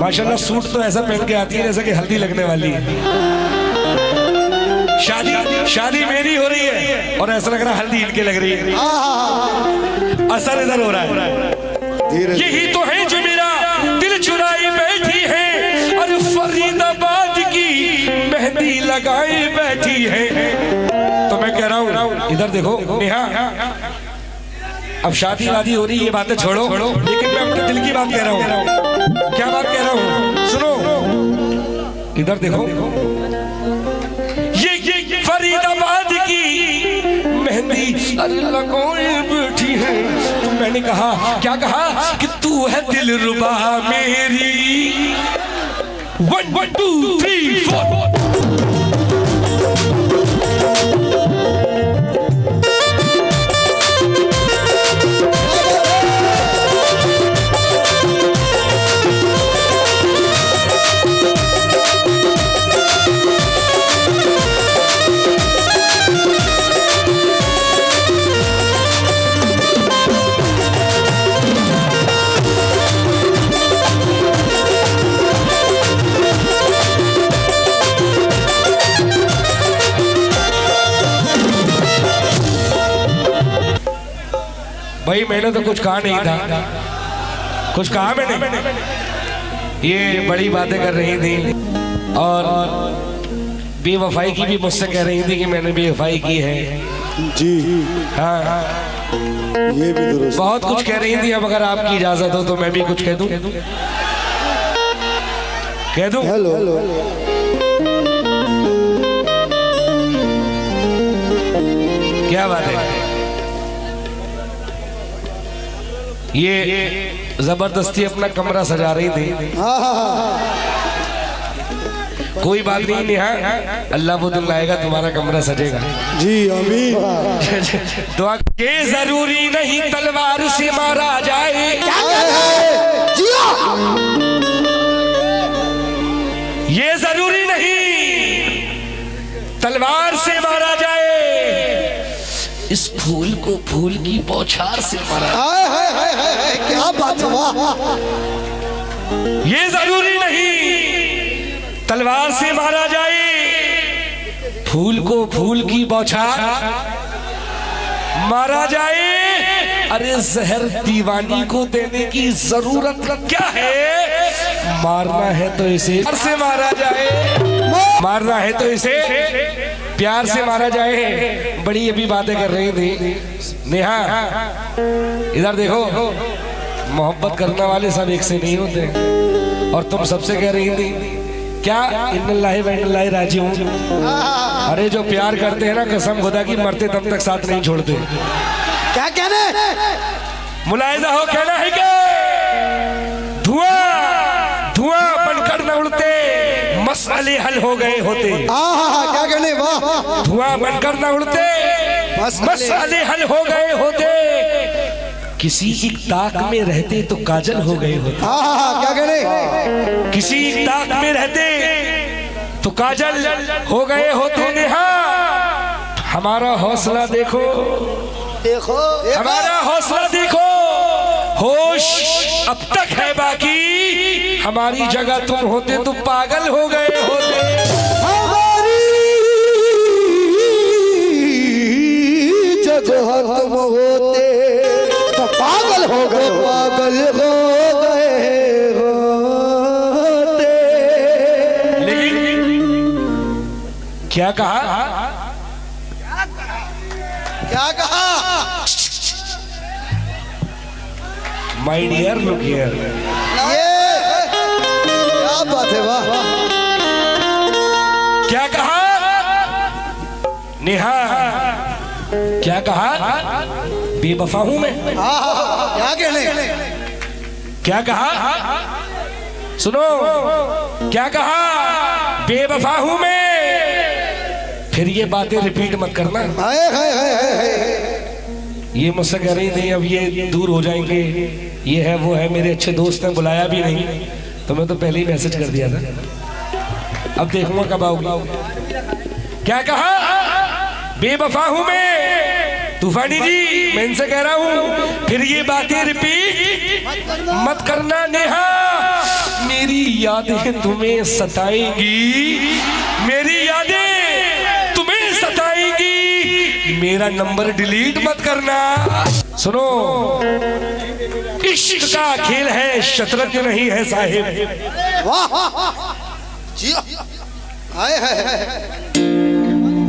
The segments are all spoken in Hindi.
माशाल्लाह सूट तो ऐसा पहन के आती है जैसे कि हल्दी लगने वाली है। शादी मेरी हो रही है और ऐसा लग रहा है हल्दी इनके लग रही है। असर इधर हो रहा है। यही तो है जो मेरा दिल चुराई बैठी है और फरीदाबाद की मेहंदी लगाई बैठी है। तो मैं कह रहा हूँ इधर देखो नेहा, अब शादी वादी हो रही है, ये बातें छोड़ो, लेकिन मैं अपने दिल की बात कह रहा हूँ। क्या बात कह रहा हूँ सुनो, इधर देखो, ये फरीदाबाद की मेहंदी लगाए बैठी है। तो मैंने कहा, क्या कहा कि तू है दिलरुबा मेरी। 1 2 3 4 भाई मैंने तो कुछ कहा नहीं था, कुछ कहा मैंने। ये बड़ी बातें कर रही थी और बेवफाई की भी मुझसे कह रही थी कि मैंने बेवफाई की है जी। हाँ, ये भी दुरुस्त। बहुत कुछ कह रही थी। अब अगर आपकी इजाजत हो तो मैं भी कुछ कह दूं, कह दूं। हेलो क्या बात है। ये जबरदस्ती अपना कमरा सजा रही थी। कोई बात नहीं नेहा, अल्लाह वो दिन लाएगा तुम्हारा कमरा सजेगा जी। अमीन। दुआ। ये जरूरी नहीं तलवार से मारा जाए, ये जरूरी नहीं तलवार से मारा जाए, इस फूल को फूल की बौछार से मारा। क्या बात हुआ। ये जरूरी नहीं तलवार से मारा जाए, फूल को फूल की बौछार मारा जाए। अरे जहर दीवानी को देने की जरूरत क्या है, मारना है तो इसे प्यार से मारा जाए, मारना है तो इसे प्यार से मारा जाए। बड़ी अभी बातें कर रही थी नेहा। इधर देखो, मोहब्बत करने वाले सब एक से नहीं होते, और तुम सबसे कह रही थी क्या इन्नल्लाहि व इन्नल्लाहि राजिऊन। अरे जो प्यार करते हैं ना, कसम खुदा की मरते दम तक साथ नहीं छोड़ते। क्या कहने, मुलाहिजा हो कहना है क्या, धुआं धुआं बनकर न उड़ते मसले हल हो गए होते। क्या कहने, वाह। धुआं बनकर न उड़ते मसले हल हो गए होते, किसी एक ताक में रहते तो काजल हो गए होते। क्या कहने, किसी एक ताक में रहते तो काजल हो गए होते। नेहा हमारा हौसला देखो, देखो हमारा हौसला देखो, होश अब तक है बाकी, हमारी जगह तुम होते तो पागल हो गए होते। हमारी जगह तुम होते तो पागल हो गए, पागल हो गए होते। लेकिन क्या कहा, क्या कहा, माय डियर लुक हियर। ये क्या बात है, वाह। क्या कहा नेहा, क्या कहा, बेवफा हूं मैं। क्या कहने, क्या कहा, सुनो, क्या कहा, बेवफा हूं मैं। फिर ये बातें रिपीट मत करना। ये मुझसे कह रही थी अब ये दूर हो जाएंगे, ये है वो है, मेरे अच्छे दोस्त हैं, बुलाया भी नहीं, तो मैं तो पहले ही मैसेज कर दिया था। अब देखूंगा कब आओगे। क्या कहा, बेवफा हूं मैं, तूफानी जी मैं इनसे कह रहा हूं फिर ये बातें रिपीट मत करना नेहा। मेरी यादें तुम्हें सताएंगी, मेरी यादें तुम्हें सताएंगी, मेरा नंबर डिलीट मत करना। सुनो, इश्क का खेल है, शतरंज नहीं है साहिब। वाह हाय हाय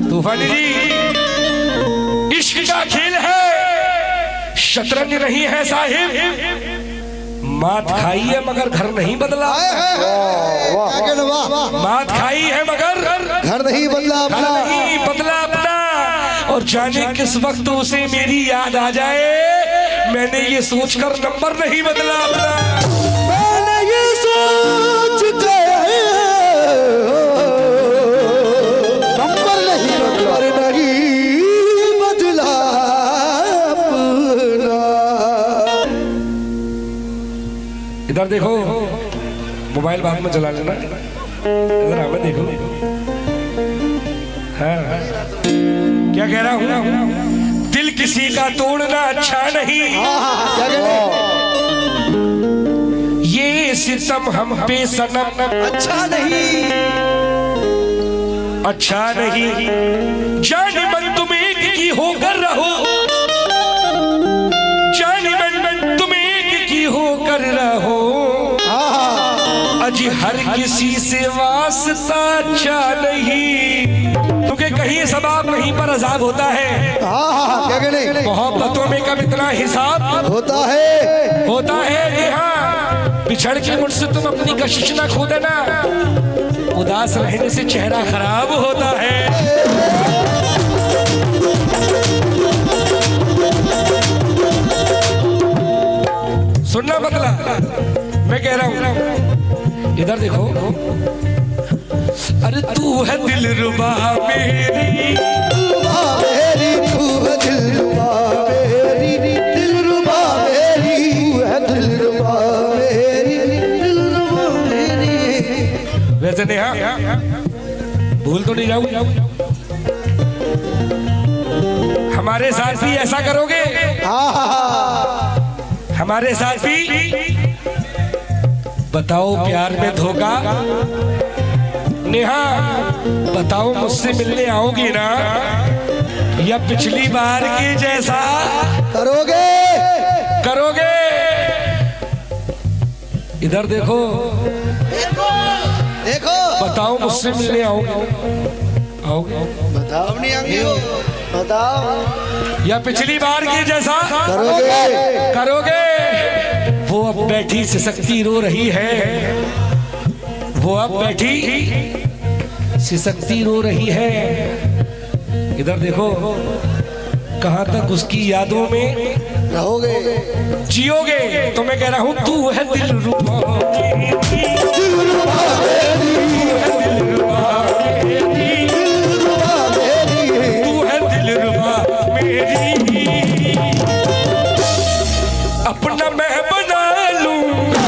तूफानी जी, इश्क का खेल है, शतरंज नहीं है साहिब। मात खाई है मगर घर नहीं बदला। मात खाई है मगर घर नहीं बदला घर अपना। नहीं बदला अपना। और जाने किस वक्त उसे मेरी याद आ जाए, मैंने ये सोचकर नंबर नहीं बदला अपना। मैंने ये सोच कर नंबर नहीं बदला अपना। इधर देखो, मोबाइल बाद में चला लेना, इधर हमें देखो। हाँ क्या कह रहा हूँ, दिल किसी का तोड़ना अच्छा नहीं, क्या कह रहे? ये सितम हम पे सनम अच्छा नहीं, अच्छा नहीं। जाने मन तुम एक की होकर रहो, जाने मन तुम एक की होकर रहो, अजी हर किसी से वास्ता अच्छा नहीं। क्योंकि कहीं सबाब कहीं पर अजाब होता है। क्या कह रहे? मोहब्बतों में कब इतना हिसाब होता है कि हाँ, बिछड़ के मुझसे तुम अपनी कशिश ना खो देना, उदास रहने से चेहरा खराब होता है। सुनना बदला, मैं कह रहा हूं, इधर देखो। अरे तू है दिलरुबा मेरी, तू है दिलरुबा मेरी, दिलरुबा मेरी, तू है दिलरुबा मेरी, दिलरुबा मेरी। वैसे नेहा भूल तो नहीं जाऊंगा, हमारे साथ भी ऐसा करोगे? हमारे साथ भी बताओ प्यार में धोखा। नेहा बताओ मुझसे मिलने आओगी ना, या पिछली बार की जैसा करोगे? करोगे? इधर देखो, देखो बताओ मुझसे मिलने आओगे? आओगे? बताओ नहीं आएंगे हो, बताओ या पिछली बार की जैसा करोगे? करोगे? वो अब बैठी सिसकती रो रही है, वो अब बैठी सिसकती रो रही है। इधर देखो, कहां तक उसकी यादों में रहोगे? जियोगे? तो मैं कह रहा हूं, तू है दिलरुबा मेरी, दिलरुबा मेरी, तू है दिलरुबा मेरी, दिलरुबा मेरी, तू है दिलरुबा मेरी, अपना मैं बना लूंगा।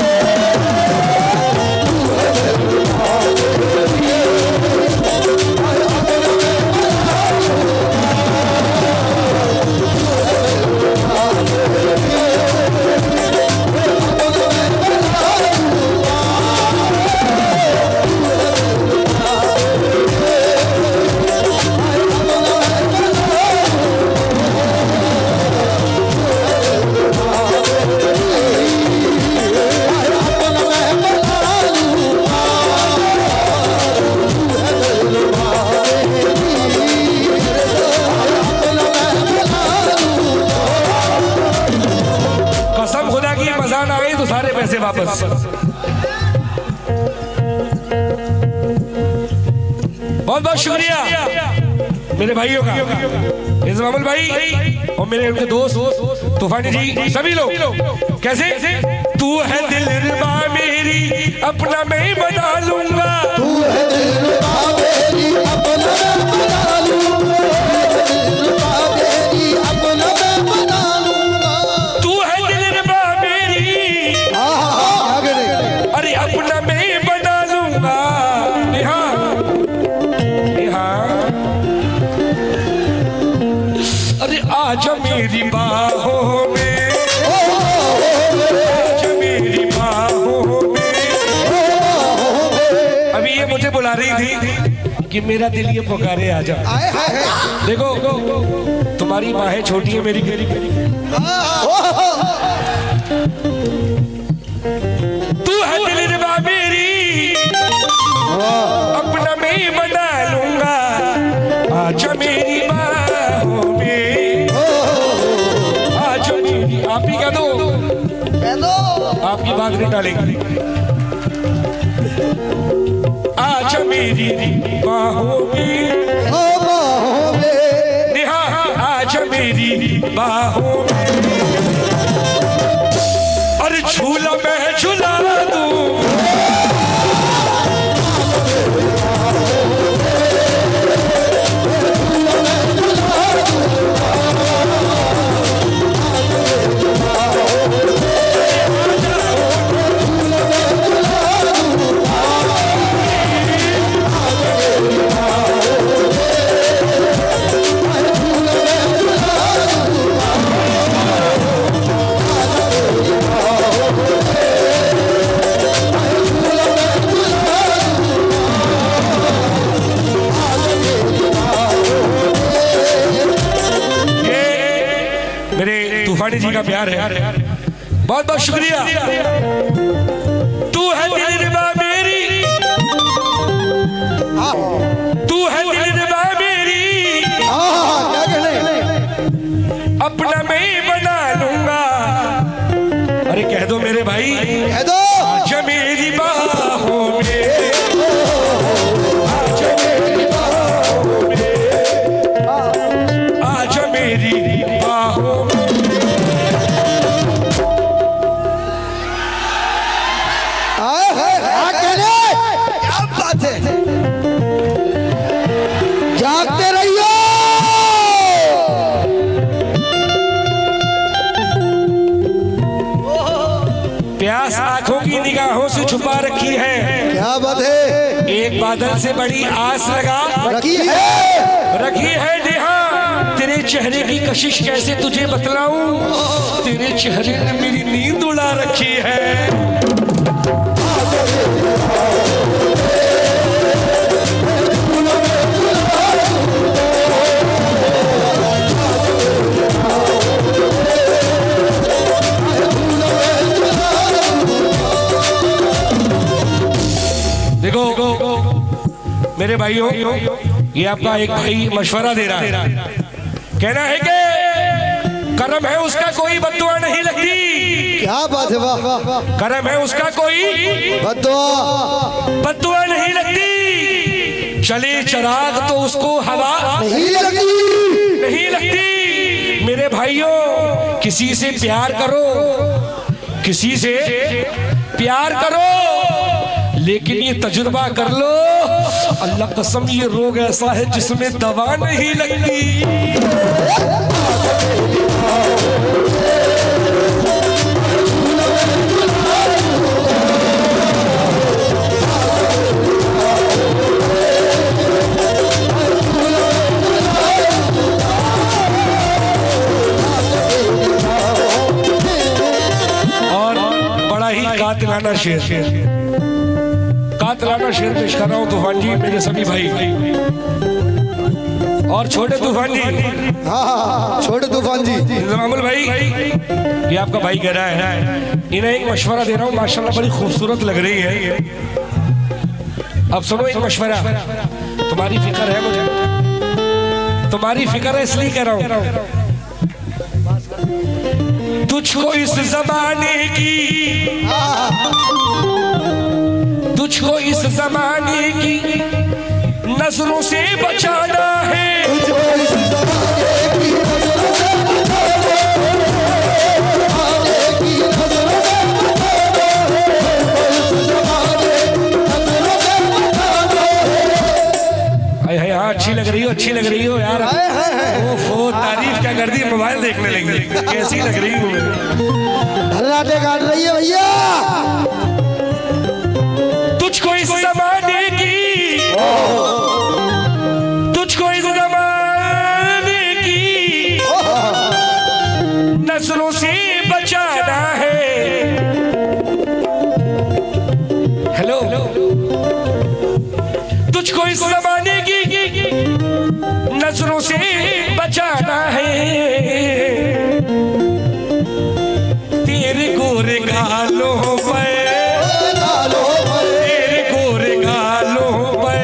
कसम खुदा की मजा ना आई तो सारे पैसे वापस। बहुत बहुत शुक्रिया मेरे भाइयों का, इस्मामुल भाई और मेरे उनके दोस्त तूफानी जी, सभी लोग। कैसे? तू है दिलरुबा मेरी, अपना मैं ही बना लूंगा। तू है दिलरुबा मेरी, अपना मैं बना लूंगा, दिलरुबा मेरी, अपना मैं बना लूंगा। तू है दिलरुबा मेरी, आगे नहीं, अरे अपना मैं ही बना लूंगा। नेहा, नेहा, अरे आजा बाहों में, आज मेरी बाहों में। अभी ये मुझे बुला रही थी कि मेरा दिल ये पुकारे आजा। देखो तुम्हारी बाहें छोटी है, मेरी तू है दिलरुबा मेरी, अपना मैं बना लूंगा, आजा मेरी बाहों में, आजा मेरी। आप ही कह दो, आपकी बात नहीं टालेंगे। आजा मेरी बाहों में, नेहा आजा मेरी बाहों में, अरे झूला मैं झूला दूं, तूफानी जी का प्यार है, बहुत बहुत शुक्रिया। तू है दिलरुबा मेरी, तू है दिलरुबा मेरी, अपना मैं बना लूंगा। अरे कह दो मेरे भाई, कह दो आजा मेरी बाहों में, आजा मेरी बाहों में, आजा मेरी बाहों में। क्या बात है, जागते रहिए। प्यास आंखों की निगाहों से छुपा रखी है, क्या बात है, एक बादल से बड़ी आस लगा रखी है। नेहा। तेरे चेहरे की कशिश कैसे तुझे बतलाऊं, तेरे चेहरे ने मेरी नींद उड़ा रखी है। देखो मेरे भाइयों, ये आपका एक भाई मशवरा दे रहा है, कहना है कि करम है उसका कोई बद्दुआ नहीं लगती। क्या बात है, वाह करम है उसका कोई बद्दुआ नहीं लगती, चले चिराग तो उसको हवा नहीं लगती। नहीं लगती। मेरे भाइयों, किसी से प्यार करो, किसी से प्यार करो, लेकिन ये तजुर्बा कर लो, अल्लाह कसम ये रोग ऐसा है जिसमें दवा नहीं लगती। और बड़ा ही कातिलाना शेर, कातिलाना शेर पेश कर रहा हूं तूफान जी, मेरे सभी भाई और छोटे तूफान जी। हाँ, छोटे तूफान जी, जमामुल भाई, ये आपका भाई कह रहा है, इन्हें एक मशवरा दे रहा हूँ, माशाल्लाह बड़ी खूबसूरत लग रही है। अब सुनो एक मशवरा, तुम्हारी फिक्र है मुझे, तुम्हारी फिक्र है इसलिए कह रहा हूँ। तुझको इस जमाने की, तुझको इस जमाने की नजरों से बचाना है, अच्छी लग रही हो, अच्छी लग रही हो यार। ओफो, तारीफ क्या कर दी, मोबाइल देखने लगी, कैसी लग रही हो। धर्राटे काट रही है भैया। तुझको इस जमाने की, तुझको इस जमाने की नजरों से बचाना है। हेलो, तुझको इस जमाने की नजरों से बचाना है। तेरे गोरे गालों पे, तेरे गोरे गालों पे,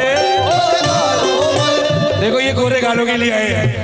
देखो ये गोरे गालों के लिए आए हैं।